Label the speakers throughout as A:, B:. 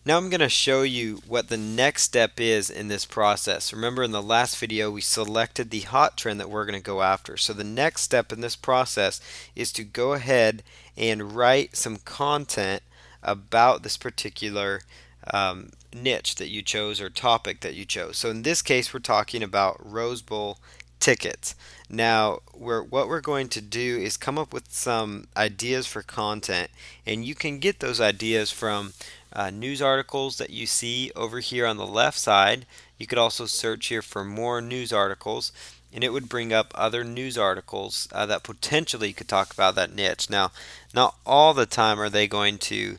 A: Now I'm going to show you what the next step is in this process. Remember in the last video we selected the hot trend that we're going to go after. So the next step in this process is to go ahead and write some content about this particular niche that you chose or topic that you chose. So in this case we're talking about Rose Bowl tickets. Now, what we're going to do is come up with some ideas for content, and you can get those ideas from news articles that you see over here on the left side. You could also search here for more news articles, and it would bring up other news articles that potentially could talk about that niche. Now, not all the time are they going to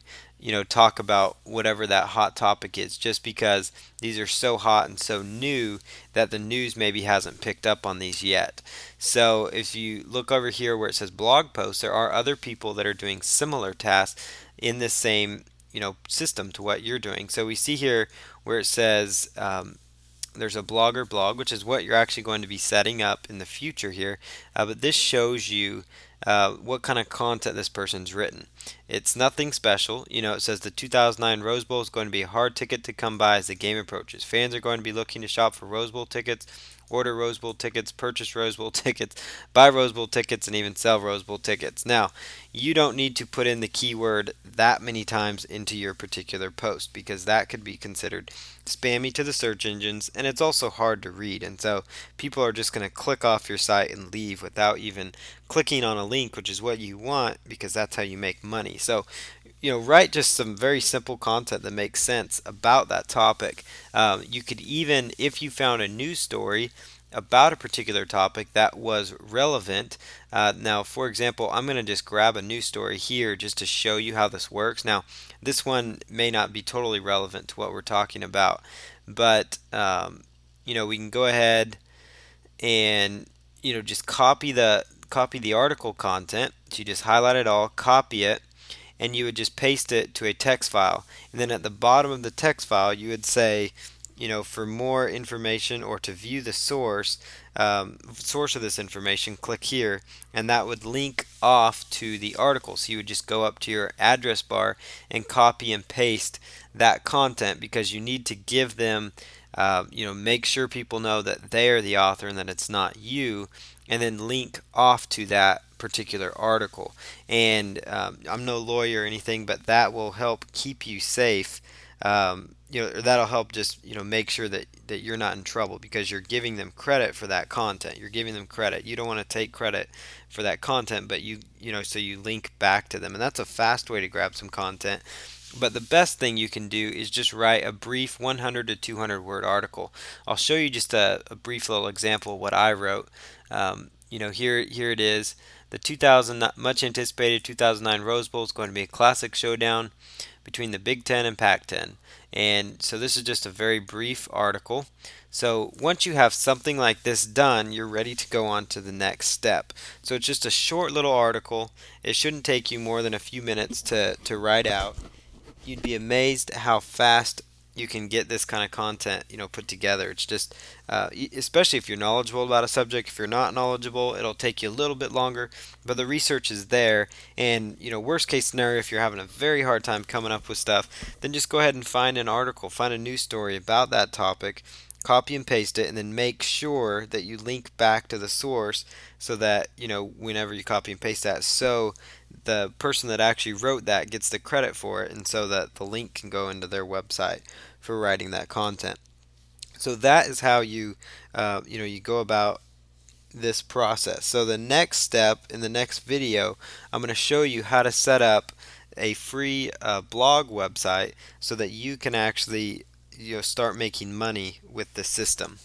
A: talk about whatever that hot topic is, just because these are so hot and so new that the news maybe hasn't picked up on these yet. So if you look over here where it says blog posts, there are other people that are doing similar tasks in the same system to what you're doing. So we see here where it says there's a blogger blog, which is what you're actually going to be setting up in the future here. But this shows you what kind of content this person's written. It's nothing special. It says the 2009 Rose Bowl is going to be a hard ticket to come by as the game approaches. Fans are going to be looking to shop for Rose Bowl tickets, order Rose Bowl tickets, purchase Rose Bowl tickets, buy Rose Bowl tickets, and even sell Rose Bowl tickets. Now, you don't need to put in the keyword that many times into your particular post, because that could be considered spammy to the search engines, and it's also hard to read, and so people are just going to click off your site and leave without even clicking on a link, which is what you want, because that's how you make money. So write just some very simple content that makes sense about that topic. You could even, if you found a news story about a particular topic that was relevant. Now, for example, I'm going to just grab a news story here just to show you how this works. Now, this one may not be totally relevant to what we're talking about, but we can go ahead and just copy the article content. So you just highlight it all, copy it, and you would just paste it to a text file. And then at the bottom of the text file, you would say, for more information or to view the source of this information, click here, and that would link off to the article. So you would just go up to your address bar and copy and paste that content, because you need to give them, make sure people know that they are the author and that it's not you, and then link off to that particular article. And I'm no lawyer or anything, but that will help keep you safe. That'll help just make sure that you're not in trouble, because you're giving them credit for that content. You're giving them credit. You don't want to take credit for that content, but so you link back to them, and that's a fast way to grab some content. But the best thing you can do is just write a brief 100 to 200 word article. I'll show you just a brief little example of what I wrote. Here it is. The 2000 much anticipated 2009 Rose Bowl is going to be a classic showdown between the Big Ten and Pac-10. And so this is just a very brief article. So once you have something like this done, you're ready to go on to the next step. So it's just a short little article. It shouldn't take you more than a few minutes to write out. You'd be amazed how fast you can get this kind of content put together. It's just especially if you're knowledgeable about a subject. If you're not knowledgeable, it'll take you a little bit longer, but the research is there. And worst case scenario, if you're having a very hard time coming up with stuff, then just go ahead and find an article, find a news story about that topic, copy and paste it, and then make sure that you link back to the source, so that whenever you copy and paste that, so the person that actually wrote that gets the credit for it, and so that the link can go into their website for writing that content. So that is how you go about this process. So the next step in the next video, I'm going to show you how to set up a free blog website so that you can actually start making money with the system.